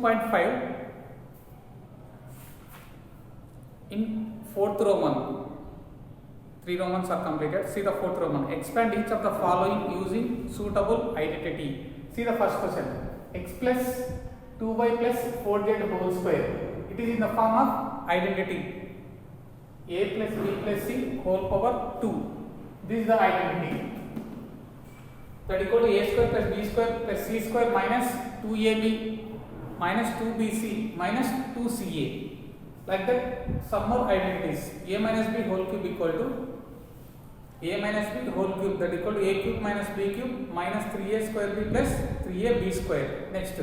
2.5 in fourth Roman. 3 Romans are completed. See the fourth Roman. Expand each of the following using suitable identity. See the first question. X plus 2y plus 4z whole square. It is in the form of identity. A plus b plus c whole power 2. This is the identity. That equal to a square plus b square plus c square minus 2ab minus 2bc minus 2ca. Like that, some more identities. A minus b whole cube equal to a minus b whole cube, that equal to a cube minus b cube minus 3a square b plus 3ab square. Next,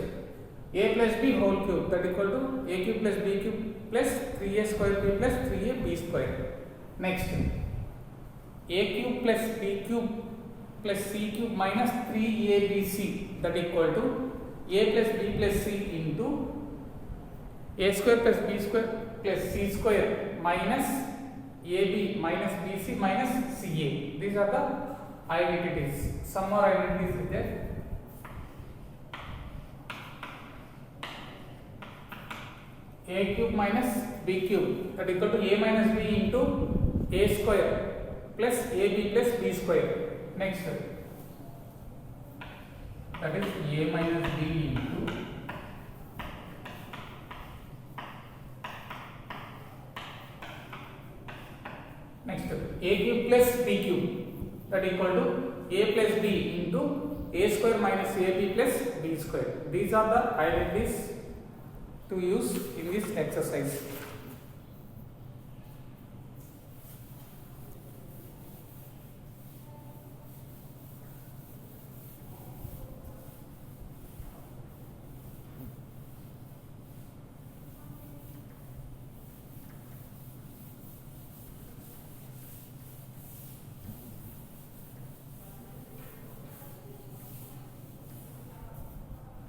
a plus b whole cube, that equal to a cube plus b cube plus 3a square b plus 3ab square. Next, a cube plus b cube plus c cube minus 3abc, that equal to a plus b plus c into a square plus b square plus c square minus ab minus bc minus ca. These are the identities. Some more identities is there. A cube minus b cube, that equal to a minus b into a square plus ab plus b square. Next, that is a minus b into next a cube plus b cube, that equal to a plus b into a square minus ab plus b square. These are the identities to use in this exercise.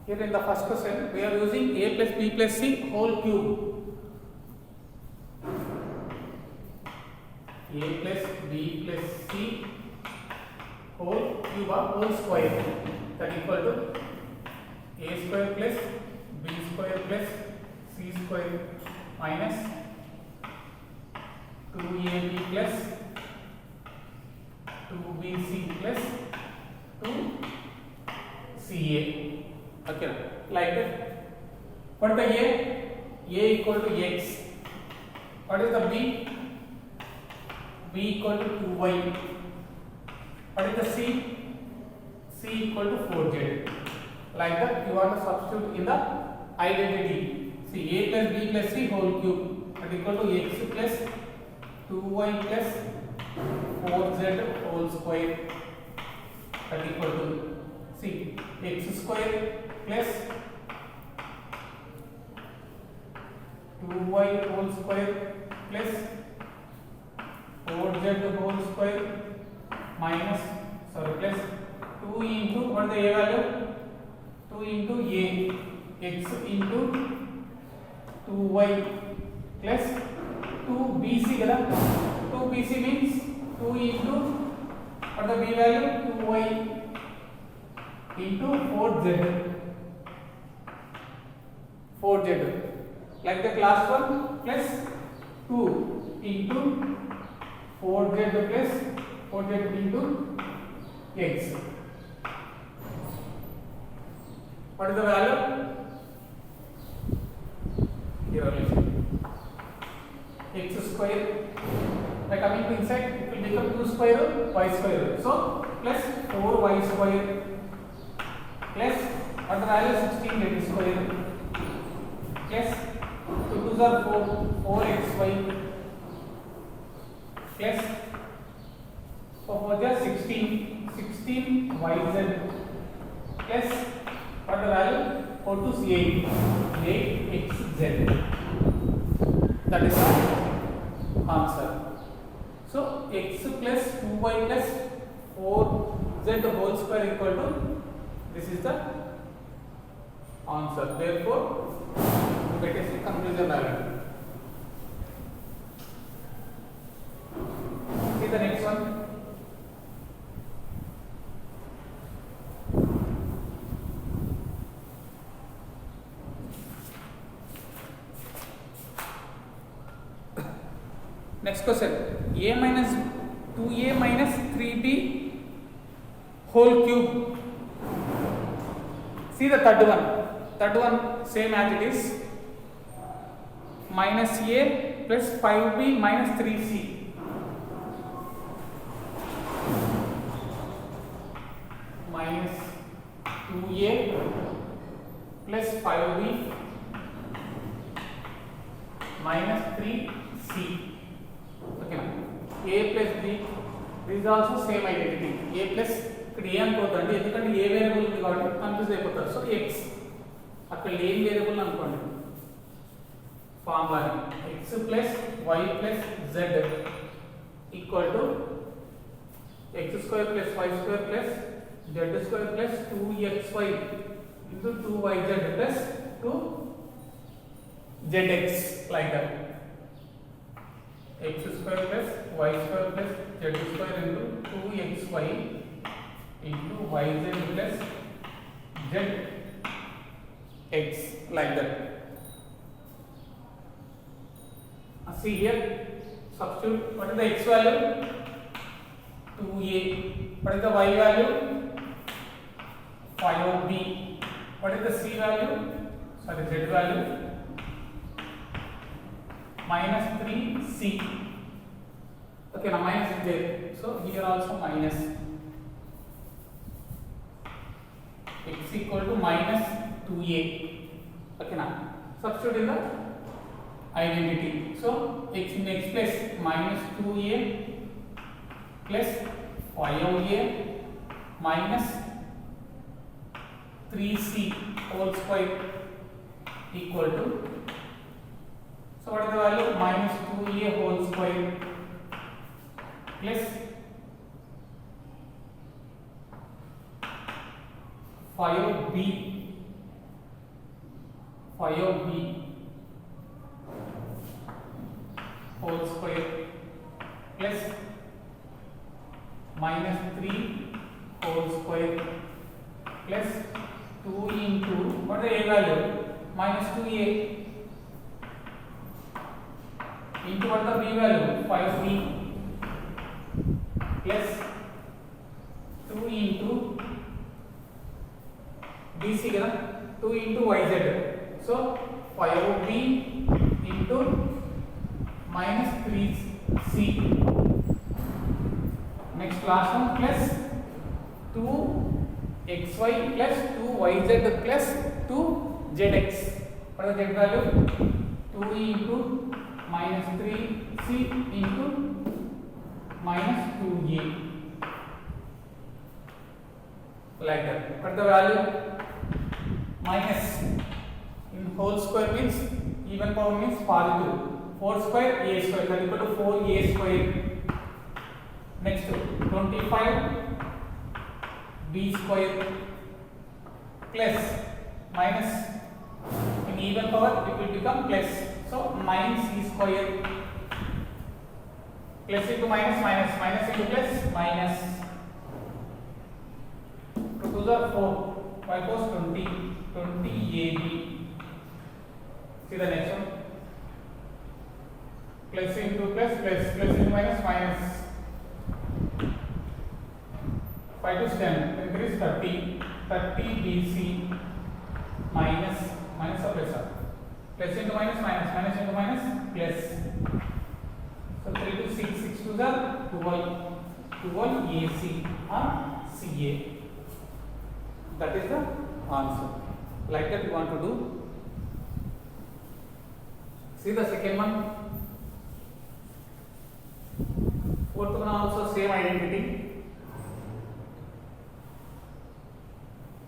Here in the first question, we are using a plus b plus c whole cube. A plus b plus c whole cube or whole square, that equal to a square plus b square plus c square minus 2ab plus 2bc plus 2ca. Okay, like that. What is the a? A equal to x. What is the b? B equal to 2y. What is the c? C equal to 4z. Like that, you want to substitute in the identity. See, a plus b plus c whole cube, that equal to x plus 2y plus 4z whole square, that equal to see x square plus 2y whole square plus 4z whole square minus plus 2 into what is the a value? 2 into a, x into 2y plus 2bc kada. 2bc means 2 into what is the b value? 2y into 4z, like the last one, plus 2 into 4z plus 4z into x. What is the value? Here x square, by coming to inside, it will become 2 square root y square root. So plus 4y square plus what the value 16 x square plus 2 2s are 4xy plus 4 4 is 16 16yz plus what the value 4 to 8 8xz. That is the answer. So x plus 2y plus 4z whole square equal to, this is the answer. Therefore, let us see conclusion value. See the next one. Next question, a minus 2a minus 3b whole cube. See the third one same as it is, minus a plus 5b minus 3c. Minus 2a plus 5b minus 3c. Okay, a plus b, this is also same identity. A plus ఇక్కడ ఏ అనుకోవద్దండి, ఎందుకంటే ఏ variable ఉంది కాబట్టి confuse అయిపోతారు. So X అక్కడ ఏం variable అనుకోండి, formula x plus y plus z equal to x square plus y square plus z square plus 2xy into 2yz plus 2zx, like that. X square plus y square plus z square into 2xy into yz plus zx, like that. See here, substitute. What is the x value? 2a. What is the y value? 5b. What is the c value? Sorry, z value? Minus 3c. Okay, now minus is there. So here also minus. X equal to minus 2a. Okay, now substitute in the identity. So x in x place minus 2a plus 5a minus 3c whole square equal to, so what is the value? Minus 2a whole square plus 5b whole square plus minus 3 whole square plus 2 into, what is the a value? Minus 2a into what the b value? 5b plus 2 into bc, 2 into yz. So 5b into minus 3c. Next last one plus 2xy plus 2yz plus 2zx. What is the z value? 2 into minus 3c into minus 2a, like that. What is the value? Minus in whole square means even power means positive. 4 square a square, that equal to 4a square. Next 25 b square plus minus in even power it will become plus, so 9c square plus into minus minus minus into plus minus 2 to the 4 5 goes 20 ab. See the next one, plus into plus plus plus into minus minus 5 to 10, increase 30 bc minus minus or plus, plus into minus minus minus into minus plus, so 3 to 6 6 to the 12 ac or ca. That is the answer. Like that you want to do. See the second one. Fourth one also same identity.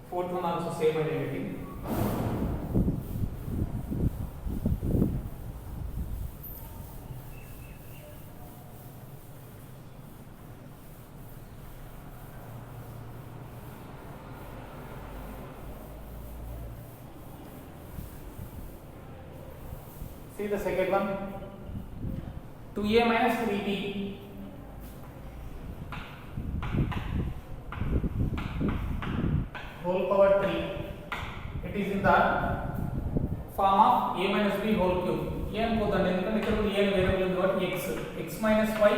Fourth one also same identity. See the second one, 2a minus 3b whole power 3. It is in the form of a minus b whole cube. ఏ అనుకోదండి, ఎందుకంటే ఇక్కడ కూడా ఏ variable ఉంది కాబట్టి x minus y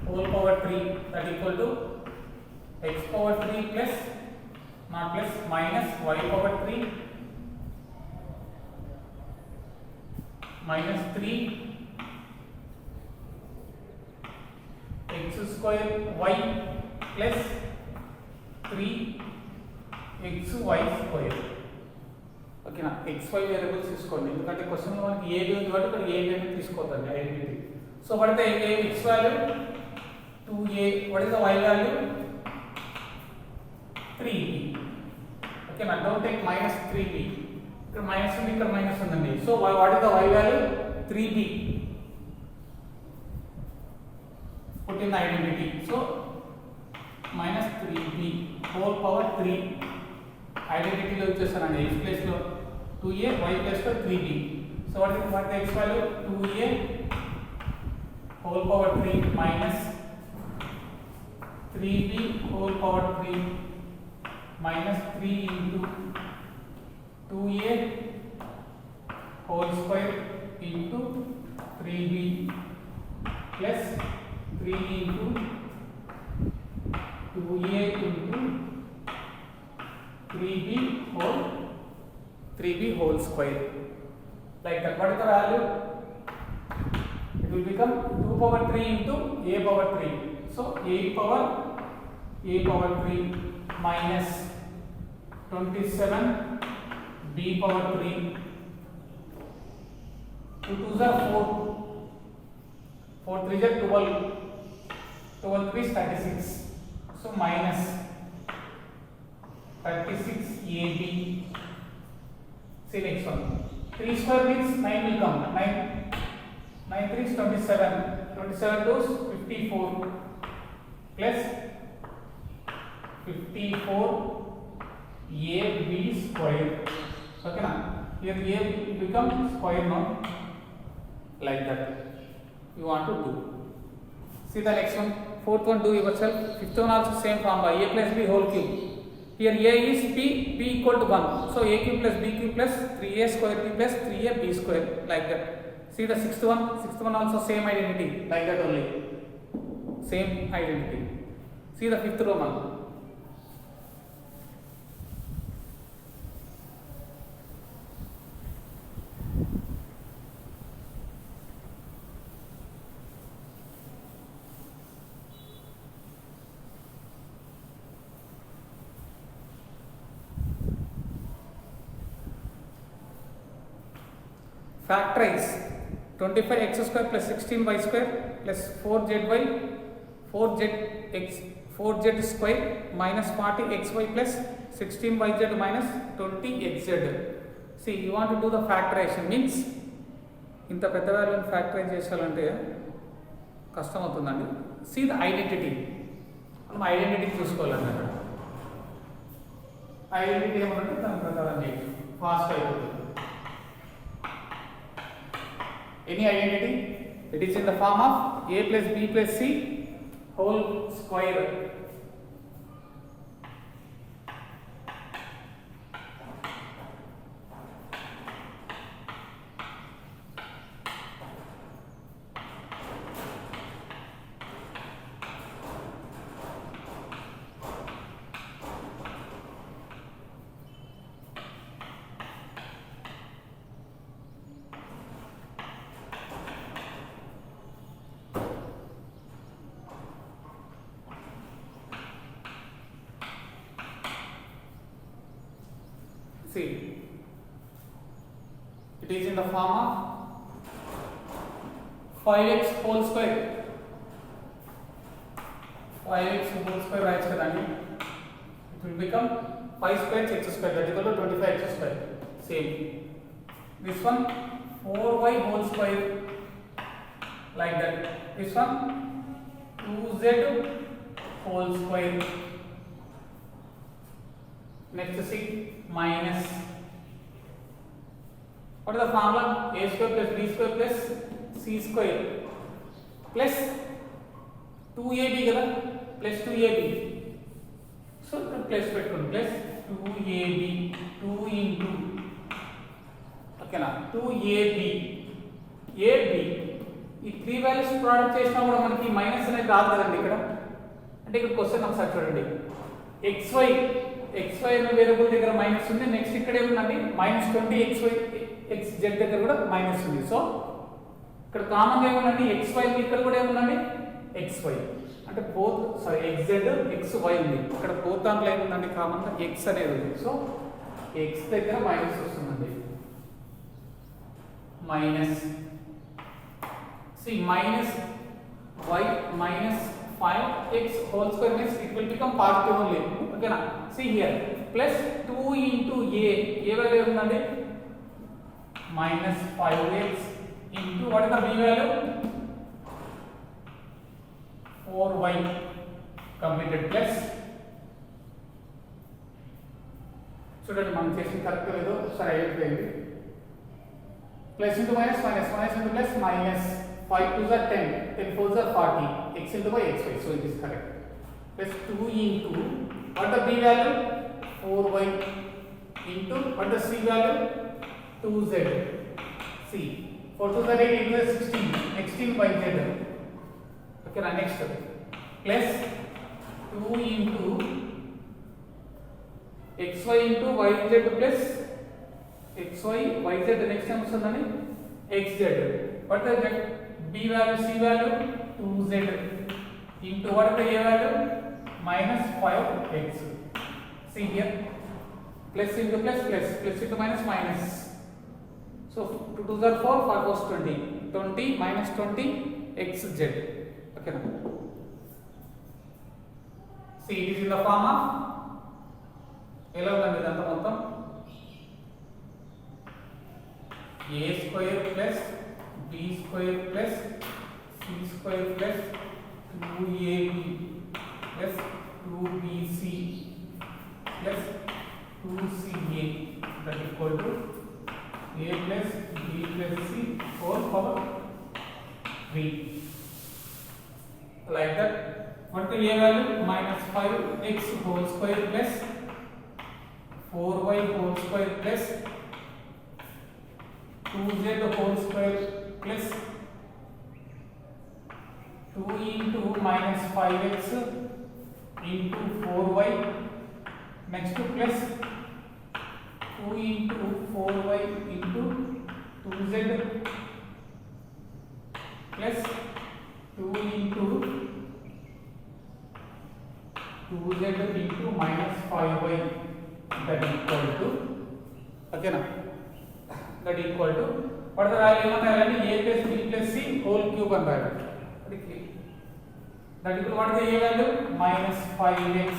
whole power 3 that equal to x power 3 plus not plus minus y power 3 minus 3 x square y plus 3 xy square. ఓకేనా, xy variables తీసుకోండి, ఎందుకంటే question మనకి ఏ ఉంది కాబట్టి ఇక్కడ ఏ అనేది తీసుకోవద్దండి identity. So what is the x value 2a, what is the y value 3b. ఓకేనా, డోంట్ టేక్ మైనస్ 3b, ఇక్కడ మైనస్ ఉంది ఇక్కడ మైనస్ ఉందండి. So what is the y value 3b, put in the identity. So minus 3b whole power 3 identity లో వచ్చేసానండి, x place లో 2a, y place లో 3b. So what is the x value 2a whole power 3 minus 3b whole power 3 minus 3 into 2a whole square into 3b plus 3 into 2a into 3b whole square, like that. What is the value? It will become 2 power 3 into a power 3. So 8 power a power 3 minus 27 b power 3. 2 2s are 4, 4 3s are 12, 12 3 is 36. So minus 36 ab. See next one, 3 square means 9 will come, 9 3 is 27, 27 2 is 54 plus 54 ab square. Okay na, here a will become square now, like that you want to do. See the next one, fourth one do yourself. Fifth one also same formula, a plus b whole cube. Here a is p equal to 1. So a cube plus b cube plus 3a square b plus 3ab square, like that. See the sixth one also same identity, like that only, same identity. See the fifth Roman. Factorize 25x square plus 16y square plus 4zy 4z square minus 40xy plus 16yz minus 20xz. See, you want to do the factorization, means ఇంత పెద్ద వాల్యూని factorise చేయాలంటే కష్టం అవుతుందండి. See the identity, మనం identity చూసుకోవాలన్నమాట. Identity ఏమంటే దాని ప్రకారం చేయండి, ఫాస్ట్ అయిపోతుంది. Any identity, it is in the form of a plus b plus c whole square. See, it is in the form of 5x whole square. 5x whole square writes kadandi. It will become 5 square x square, that is equal to 25x square. Same. This one 4y whole square, like that. This one 2z whole square. Next see, minus, what is the formula? A square plus b square plus c square plus 2ab kada, plus 2ab. So plus pettukondi, plus 2ab, 2 into, okay na, 2ab a b ఈ 3 values product చేసినా కూడా మనకి minus అనేది రాదు కదండి ఇక్కడ. అంటే ఇక్కడ క్వశ్చన్ ఒకసారి చూడండి. xy అనే వేరియబుల్ దగ్గర మైనస్ ఉంది. నెక్స్ట్ ఇక్కడ ఏముందండి -20 xz దగ్గర కూడా మైనస్ ఉంది. సో ఇక్కడ కామన్ గా ఏముందండి xy ఇక్కడ కూడా ఏముందండి xy అంటే బోత్ xz xy ఉంది. ఇక్కడ బోత్ దాంట్లో ఏముందండి కామన్ గా x అనేది ఉంది. సో x దగ్గర మైనస్ వస్తుందండి. Minus minus y minus 5x whole square means it will become positive only. Okay na? See here plus 2 into a value ఉందండి minus 5x into what is the b value 4y completed plus చూడండి మనం చేసిన correct లేదో సరే అయిపోయింది. Plus into minus minus minus into plus minus 5 2s are 10 10 4s are 40 x into y xy, so it is correct. Plus 2 into what the b value 4y into what the c value 2z. See 4 2s are 8 into 16 by z. Okay now next plus 2 into xy into yz plus xy yz next time వస్తుందని xz. What the z b value c value 2z into what is the a value minus 5x. See here plus into plus plus plus into minus minus. So 2 2s are 4 5 goes 20 minus 20 xz. Okay now see it is in the form of ఎలా ఉందండి ఇదంతా మొత్తం a square plus b square plus c square plus 2ab plus 2bc plus 2ca that equal to a plus b plus c whole power 3 like that. What the a value minus 5x whole square plus 4y whole square plus 2z whole square plus 2 into minus 5x into 4y next to plus 2 into 4y into 2z plus 2 into 2z into minus 5y that equal to okay na that equal to what is the value a plus b plus c whole cube and that equal what is the a value minus 5x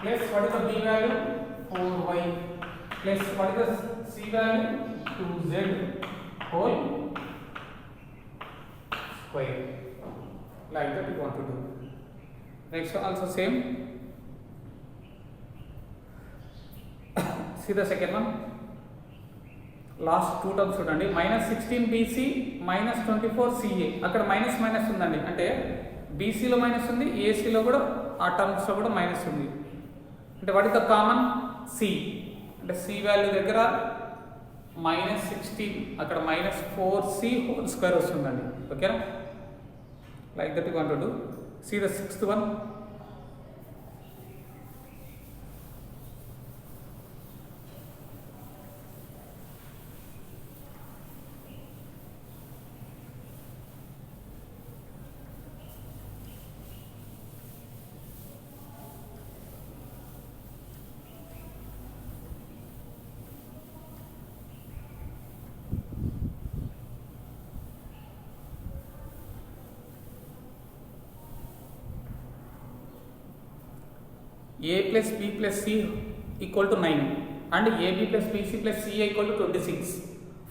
plus what is the b value 4y plus what is the c value 2z whole square. Like that you want to do. Next one also same. See the second one. Last 2 terms చూడండి -16bc -24ca అక్కడ minus minus ఉందండి. అంటే బీసీలో minus ఉంది, ఏసీలో కూడా ఆ టర్మ్స్లో కూడా మైనస్ ఉంది. అంటే what is the common c అంటే సి వాల్యూ దగ్గర -16 అక్కడ -4c హోల్ స్క్వేర్ వస్తుందండి. ఓకేనా like that you want to do. See the sixth one. a plus b plus c equal to 9 and ab plus bc plus ca equal to 26.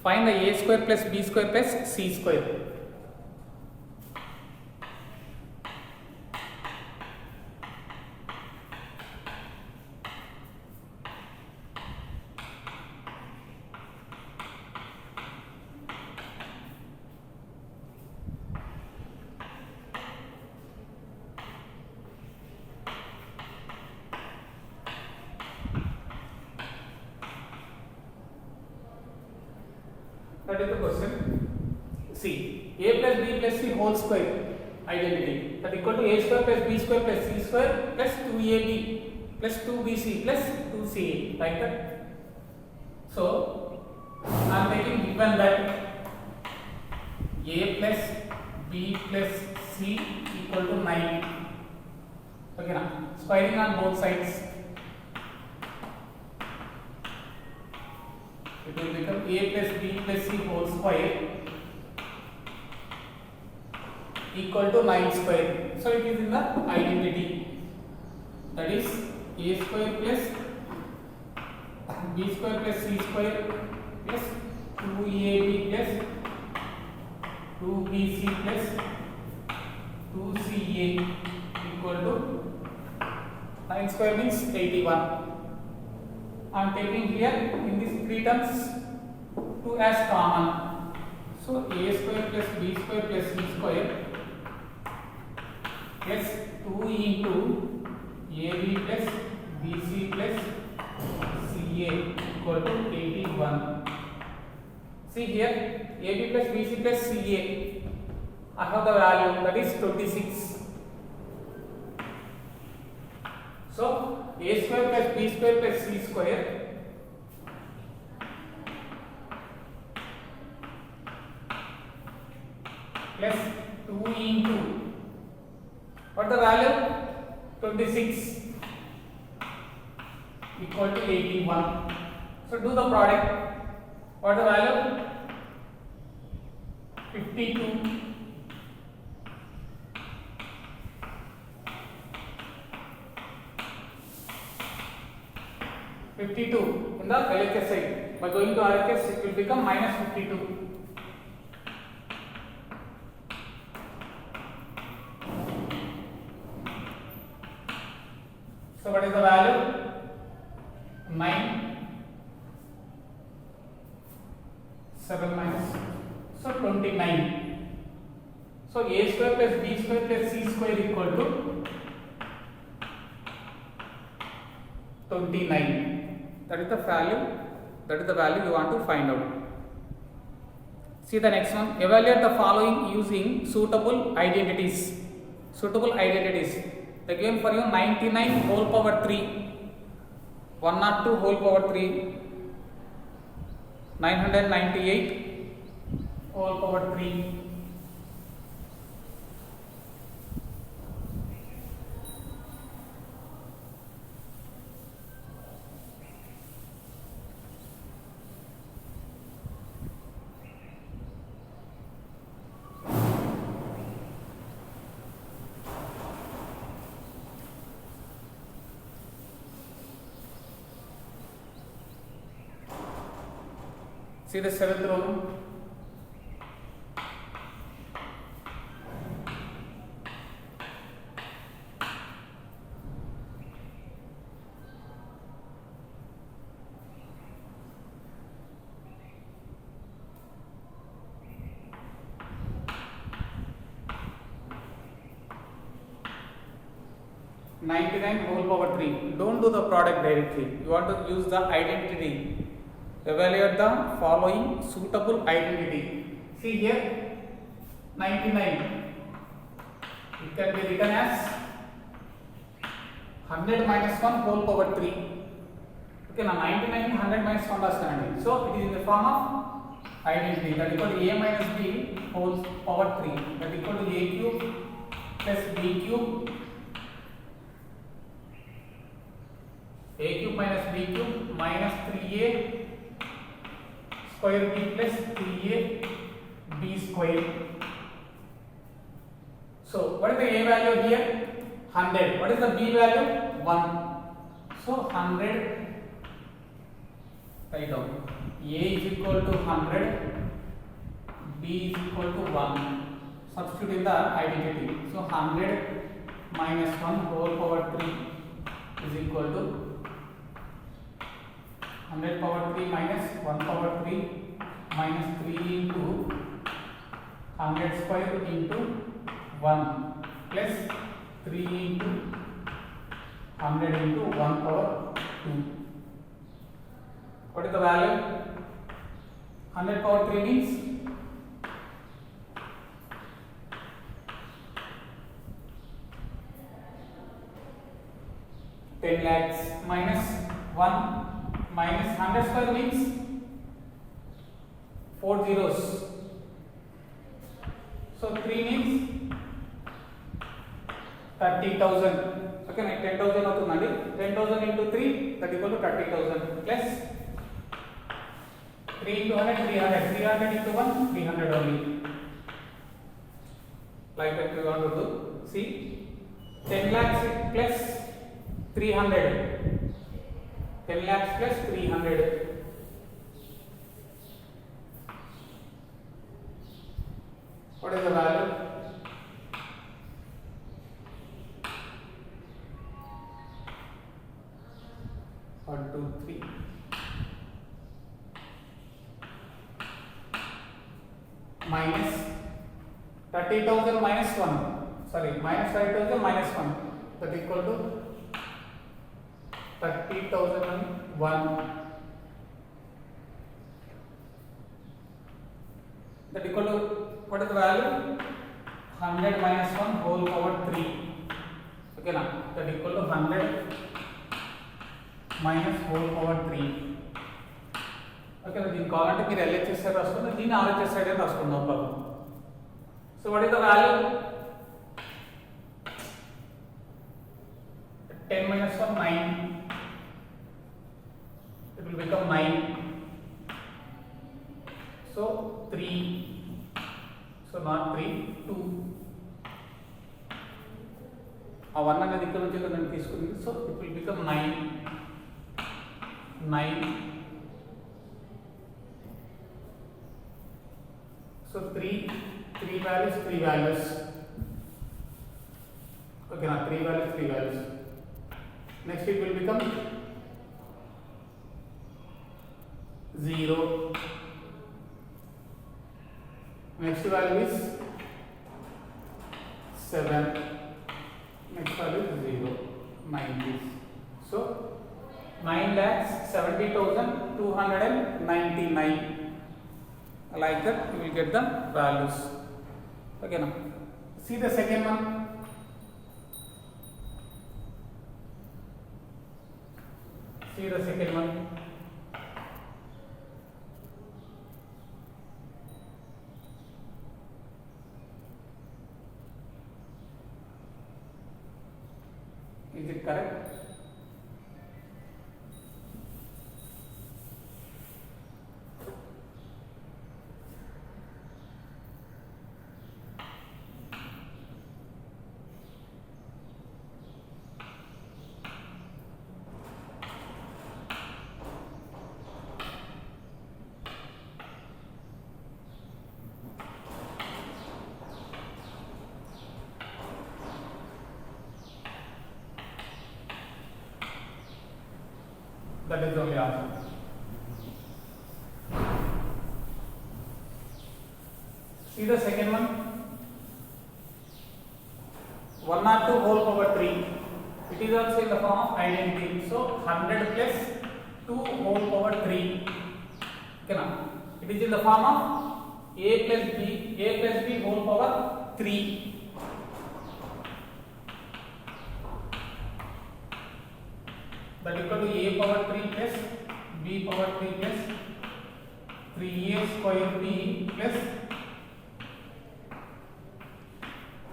Find the a square plus b square plus c square. That is the question. C. A plus B plus C whole square identity, that equal to A square plus B square plus C square plus 2AB plus 2BC plus 2CA, like that. So I am taking given that A plus B plus C equal to 9. Okay, now squaring on both sides, it will become A plus B plus C whole square equal to 9 square. So it is in the identity, that is A square plus B square plus C square plus 2AB plus 2BC plus 2CA equal to 9 square means 81. I am taking here in these three terms 2 as common. So A square plus B square plus C square plus 2 into AB plus BC plus CA equal to 81. See here, AB plus BC plus CA, I have the value, that is 26. So A square plus B square plus C square plus 2 into, what the value? 26 equal to 81. So do the product. What the value? 52. 52 in the LHS side. By going to RHS, it will become minus 52. So what is the value? 9. 7 minus. So 29. So A square plus B square plus C square equal to 29. That is the value. That is the value you want to find out. See the next one. Evaluate the following using suitable identities. Suitable identities. They given for you 99 whole power 3, 102 whole power 3, 998 whole power 3. See the seventh row. (99 whole power 3). Don't do the product directly. You want to use the identity. Evaluate the following suitable identity. See here, 99. It can be written as 100 minus 1 whole power 3. Okay, now 99 100 minus 1 is so it is in the form of identity, that equal to A minus B whole power 3, that equal to A cube plus B cube, A cube minus B cube minus 3A square B plus 3A B square. So what is the A value here? 100. What is the B value? 1. So 100, write down. A is equal to 100, B is equal to 1. Substitute in the identity. So 100 minus 1 whole power 3 is equal to 100 power 3 minus 1 power 3 minus 3 into 100 square into 1 plus 3 into 100 into 1 power 2. What is the value? 100 power 3 means 10 lakhs minus 1 minus 100 square means 4 zeros. So 3 means 30,000. Okay, 10,000 అవుతుందండి. 10,000 into 3 that equal to 30,000 plus 3 into 100 300. 300 into 1 300 only. Like that we want to do. See, 10 lakhs plus 300. 10 lakhs plus 300. What is the value? One, two, three. Minus 30,000 minus 1. Sorry, minus 30,000 minus 1. That equal to 30,001. That equal to, what is the value? 100 minus 1 whole power 3. Okay, now that equal to 100 minus whole power 3. Okay, దీన్ని కావాలంటే మీరు LHS side రాసుకుంటే దీన్ని RHS side రాసుకుందాం బాబు. So what is the value? 10 minus 1 9. It will become 9. So 3. So not 3, 2. ఆ 1 అనేది ఇక్కడ నుంచి నేను తీసుకుంది. So it will become 9. 9. So 3 values, 3 values. Okay, now 3 values, 3 values. Next it will become 0. Next value is 7. Next value is 0. 90. So 9,70,299. Like that you will get the values. Okay, now see the second one. See the second one. Is it correct? That is the only answer. See the second one. 102 whole power 3. It is also in the form of identity. So 100 plus 2 whole power 3. Okay, now it is in the form of a plus b whole power 3. That equal to a power 3 plus b power 3 plus 3a square b plus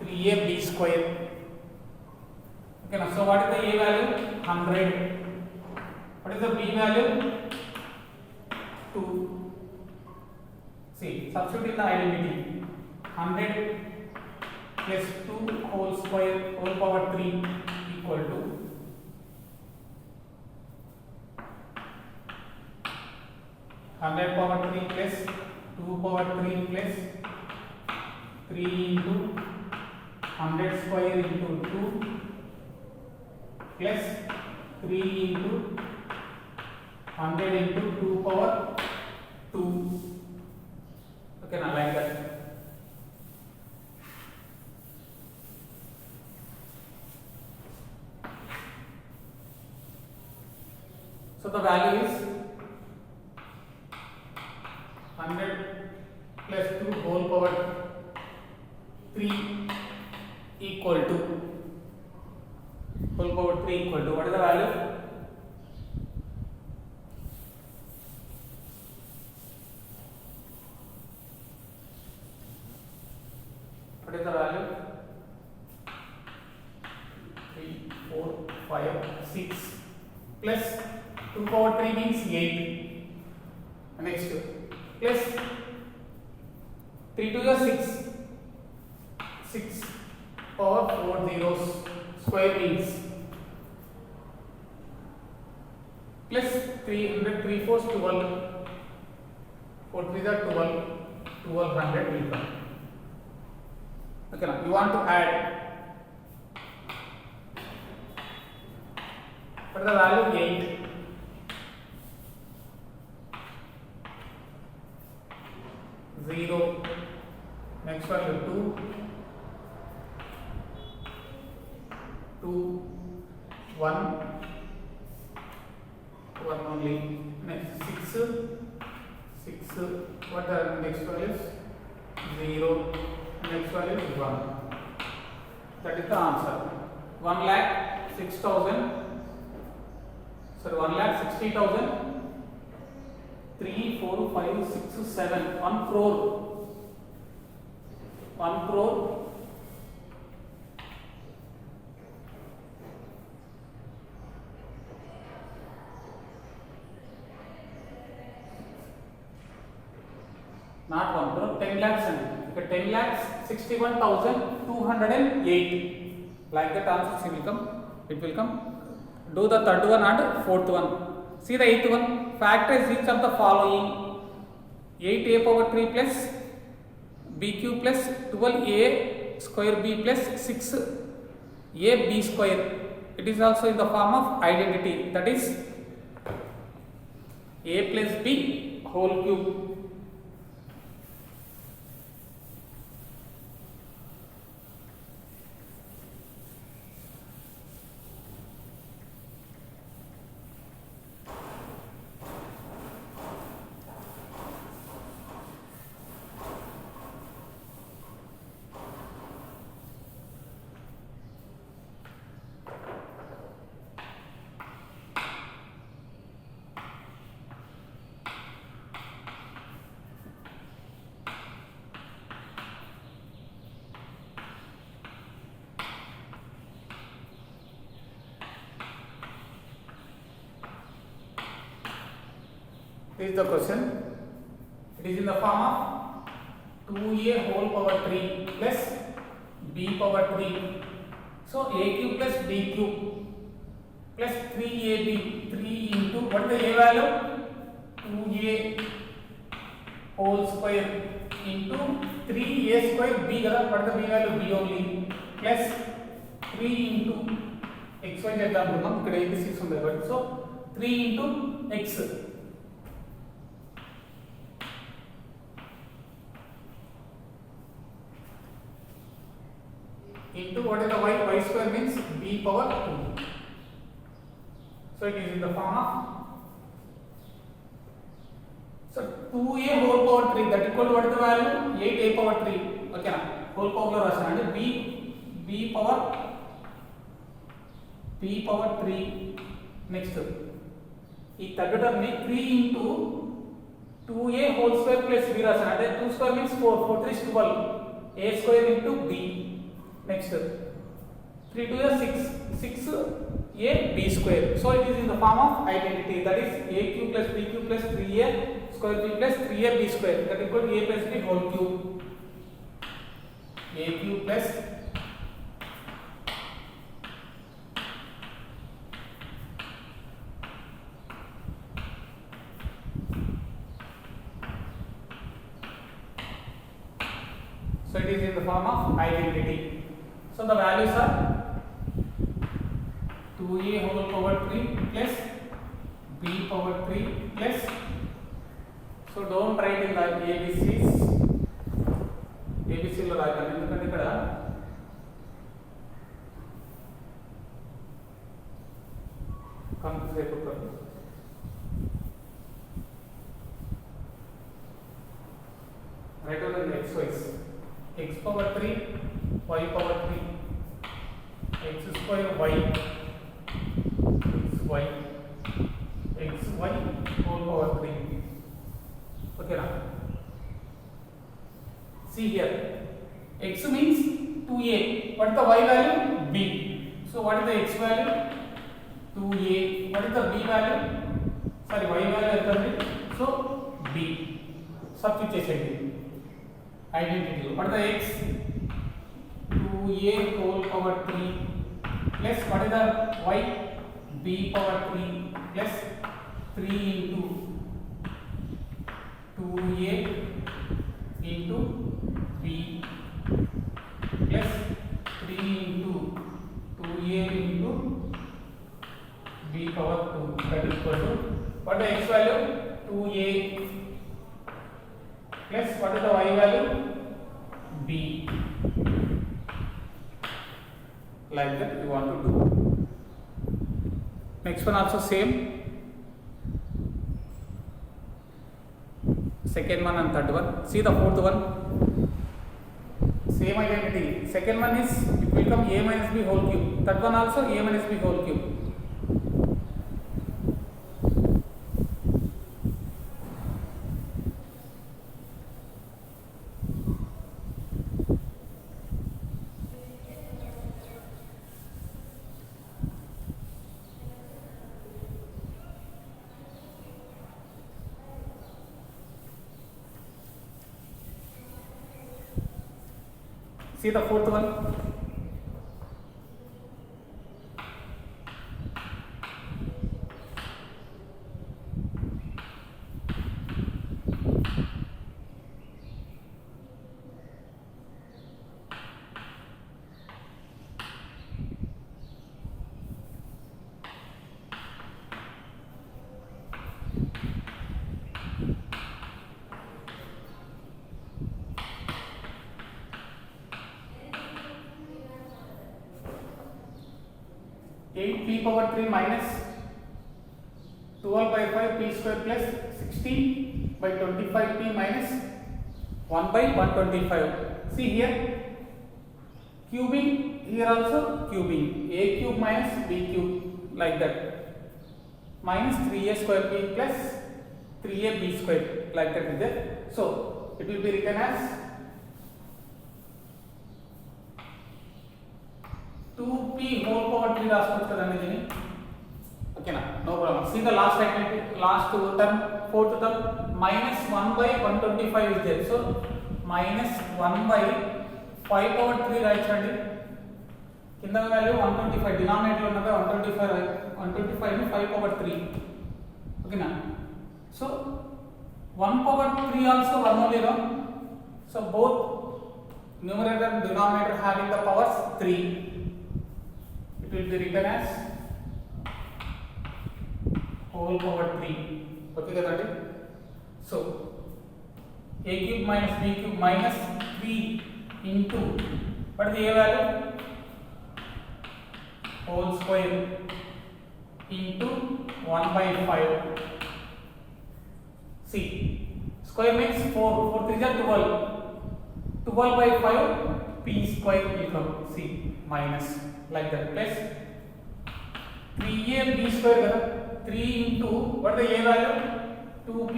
3ab square. Okay, now so what is the a value? 100. What is the b value? 2. See, substitute in the identity. 100 plus 2 whole square whole power 3 equal to 100 power 3 plus 2 power 3 plus 3 into 100 square into 2 plus 3 into 100 into 2 power 2. Okay, now like that. So the value is 100 plus 2 whole power 3 equal to whole power 3 equal to what is the value? What is the value? 3, 4, 5, 6 plus 2 power 3 means 8. Next plus 3 to the 6. 6 power 4 zeros square means plus 300 3 4 12 4 3 are 12 1200 will come. Okay, now you want to add for the value 8. Zero. Next value 2. 2. 1. 1 only. Next 6. 6. What are the next values? 0. Next value is 1. That is the answer. 1,06,000. Sorry, 1,60,000. 3, 4, 5, 6, 7. 1 crore. 1 crore. Not 1 crore. 10 lakhs and 10 lakhs 61,208. Like that answers will come. It will come. Do the third one and fourth one. See the eighth one. Factorize each of the following: 8a power 3 plus bq plus 12a square b plus 6ab square. It is also in the form of identity, that is a plus b whole cube. This is the question. It is in the form of 2a whole power 3 plus b power 3. So a cube plus b cube plus 3ab, 3 into what is the a value? 2a whole square into 3a square b, what is the b value? B only, plus 3 into x y z example. So 3 into x into what is the y? Y square means b power 2. So it is in the form of, so 2a whole power 3, that equal to what is the value? 8a power 3. Okay, whole power and b power 3. Next, ఈ third term ni 3 into 2a whole square plus b రాసాను, అంటే 2 square means 4, 4 3 is 12, a square into b. Next 3 to the 6 a b square. So it is in the form of identity, that is a cube plus b cube plus 3a square b plus 3a b square, that equal to a plus b whole cube. A cube plus so it is in the form of identity. So the values are 2a whole power 3 plus b power 3 plus, so don't write in the ABCs, ABC lo రాయాలి ఎందుకంటే ఇక్కడ confuse అయిపోతారు. Right over the x y, x power 3 y power 3 x square y xy whole power 3. Okay now. See here, x means 2a. What is the y value? B. So what is the x value? 2a. What is the b value? Sorry, y value. So b. Substitute identity. What is the x? 2a whole power 3 plus what is the y? b power 3 plus 3 into 2a into b plus 3 into 2a into b power 2, that is equal to what is the x value? 2a plus what is the y value? b. Like that we want to do. Next one also same. Second one and third one. See the fourth one. Same identity. Second one is it will become a minus b whole cube. Third one also a minus b whole cube. See the fourth one. P power 3 minus 12 by 5 p square plus 16 by 25 p minus 1 by 125. See here, cubing, here also cubing, a cube minus b cube, like that, minus 3a square p plus 3a b square, like that is there. So it will be written as 2p whole power 3 రాసుకోవచ్చు కదండి దీన్ని. ఓకేనా, no problem. See the last term, fourth term, minus 1 by 125 is there. So minus 1 by 5 power 3 రాయించండి. కింద value 125, denominator ఉన్నది 125 ని 5 power 3. ఓకేనా. So 1 power 3 also 1 only, no? So both numerator and denominator having the powers 3. It will be written as whole power 3. Okay kadandi. So a cube minus b cube minus 3 into what is the a value? Whole square into 1 by 5. See, square means 4 3 is 12. 12 by 5 p square will come. See, minus, like that, plus 3a b square kada, 3 into what is the a value? 2p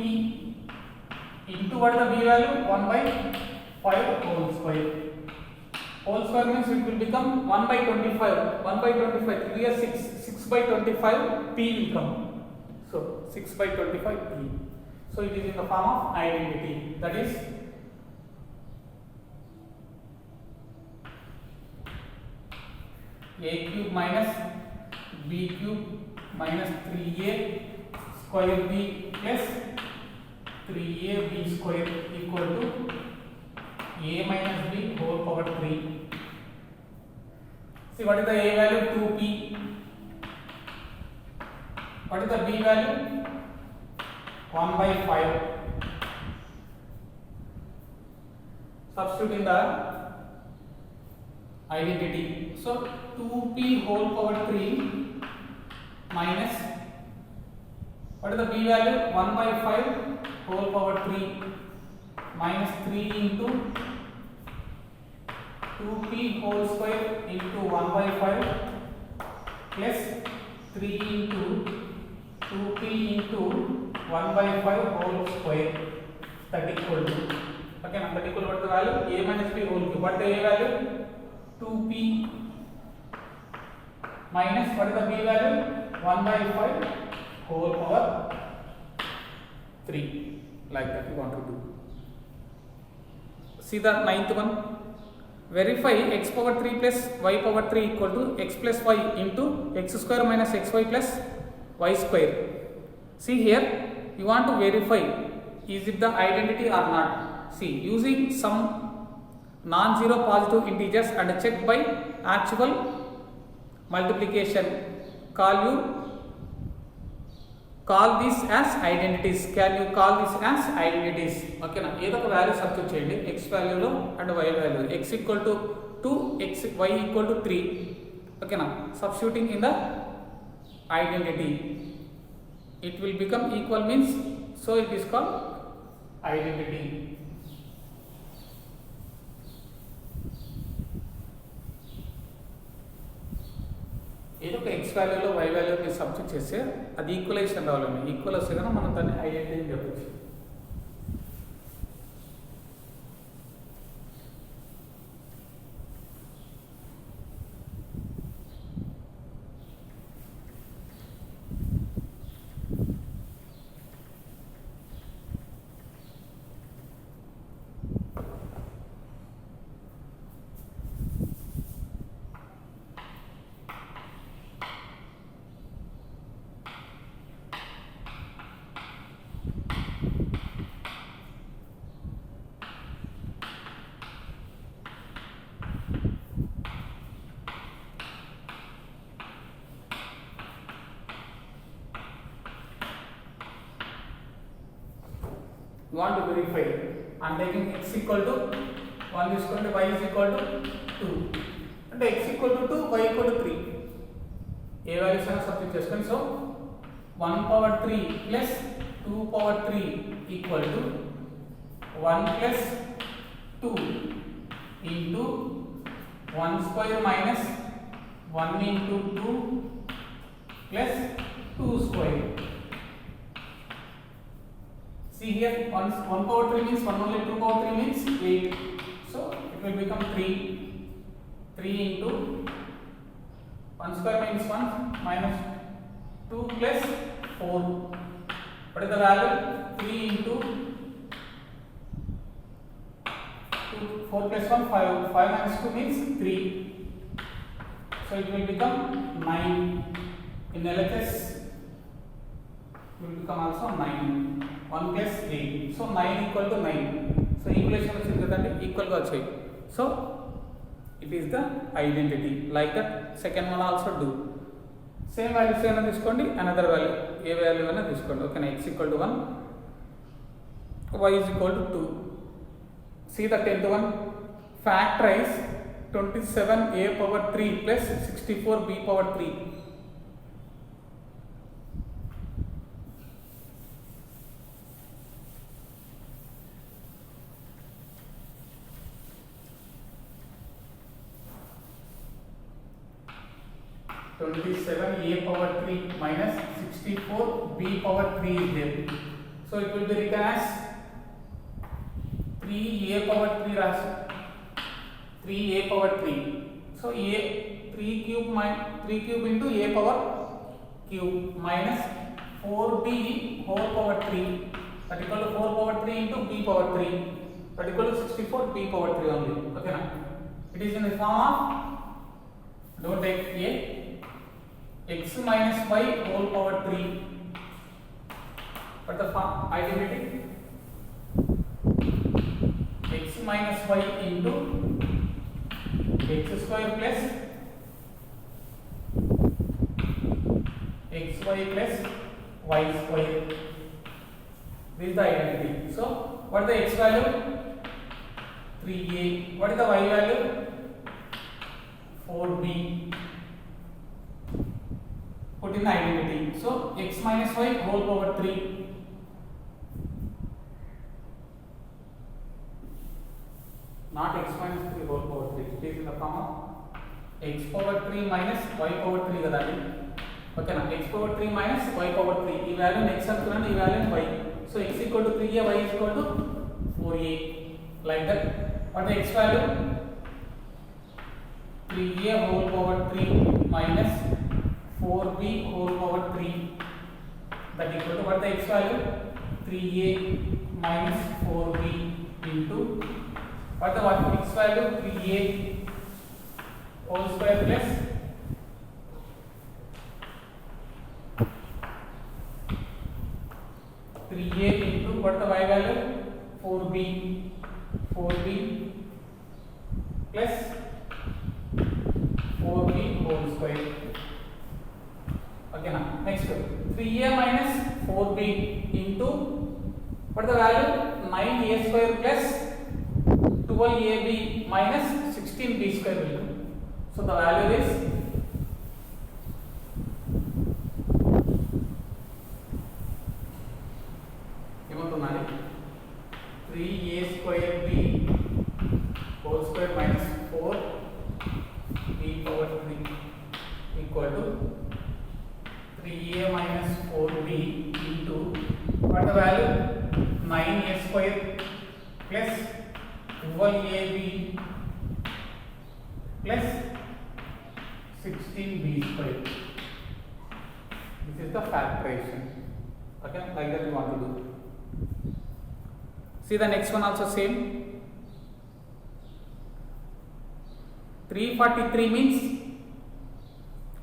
into what is the b value? 1 by 5 whole square. Whole square means it will become 1 by 25. 1 by 25, 3 is 6 by 25 p will come. So 6 by 25 p. So it is in the form of identity, that is a cube minus b cube minus 3a square b plus 3a b square equal to a minus b whole power 3. See, what is the a value? 2p. What is the b value? 1 by 5. Substitute in the identity. So 2p whole power 3 minus what is the b value? 1 by 5 whole power 3 minus 3 into 2p whole square into 1 by 5 plus 3 into 2p into 1 by 5 whole square, that equal to, okay, that equal to what the value? A minus b whole cube. What the a value? 2p minus what is the b value? 1 by 5 whole power 3. Like that we want to do. See the ninth one. Verify x power 3 plus y power 3 equal to x plus y into x square minus xy plus y square. See here, you want to verify is it the identity or not. See, using some non-zero positive integers and check by actual multiplication. Call this as identities. Can you call this as identities? Okay na, ఏదో ఒక value substitute చేయండి x వాల్యూలో and y value. x equal to 2, y equal to 3. Okay na, substituting in the identity, it will become equal means, so it is called identity. ఏదో ఒక x వాల్యూలో y value మీరు substitute చేస్తే అది equalisation రావాలండి. Equal వస్తే కనుక మనం దాన్ని ఐడెంటిటీ అని చెప్పచ్చు. Want to verify, I am taking x equal to 1 is equal to y is equal to 2 and x equal to 2, y equal to 3. A values are substitute. So 1 power 3 plus 2 power 3 equal to 1 plus 2 into 1 square minus 1 into 2 plus 2 square. See here, 1 power 3 means 1 only, 2 power 3 means 8. So it will become 3 into 1 square means 1 minus 2 plus 4. What is the value? 3 into 2, 4 plus 1, 5. 5 minus 2 means 3. So it will become 9. In LHS, it will become also 9. 1 plus 8. So 9 equal to 9. So equation వచ్చింది కదండి, equal గా వచ్చాయి. So it is the identity. Like that second one also do. Same values అయినా తీసుకోండి, another value ఏ value అయినా తీసుకోండి. ఓకేనా, x equal to 1, y is equal to 2. See the 10th one. Factorize 27a power 3 plus 64b power 3. A power 3 minus 64b power 3 is there. So it will be written as 3a power 3 राशि 3a power 3. So a 3 cube into a power cube minus 4b whole power 3, that equal to 4 power 3 into b power 3, that equal to 64b power 3 only. Okay na? It is in the form of, don't take a, x minus y whole power 3. But the identity, x minus y into x square plus xy plus y square. This is the identity. So what is the x value? 3a. What is the y value? 4b. Put in the identity. So x minus y whole power 3. Not x minus 3 whole power 3. It is in the form of x power 3 minus y power 3 kadandi. ఓకేనా, x power 3 minus y power 3 ఈ value x అనుకున్నాను, ఈ value y. So x equal to 3a, y equal to 4a, like that. What the x value? 3a whole power 3 minus 4b whole power 3, that equal to what the x value? 3a minus 4b into what the x value? 3a whole square plus 3a into what the y value? 4b plus 4b whole square. Okay, now next 3a minus 4b into what the value? 9a square plus 12ab minus 16b square will do. So the value is ఏమవుతుందండి 3a square b whole square minus 4b power 3 equal to 3a minus 4b into what the value? 9a square plus 12ab plus 16b square. This is the factorization. Okay, like that we want to do. See the next one also same. 343 means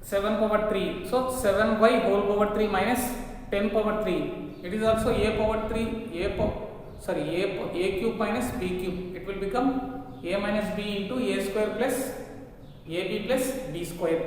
7 power 3. So 7y whole power 3 minus 10 power 3. It is also a power 3, a cube minus b cube. It will become a minus b into a square plus ab plus b square.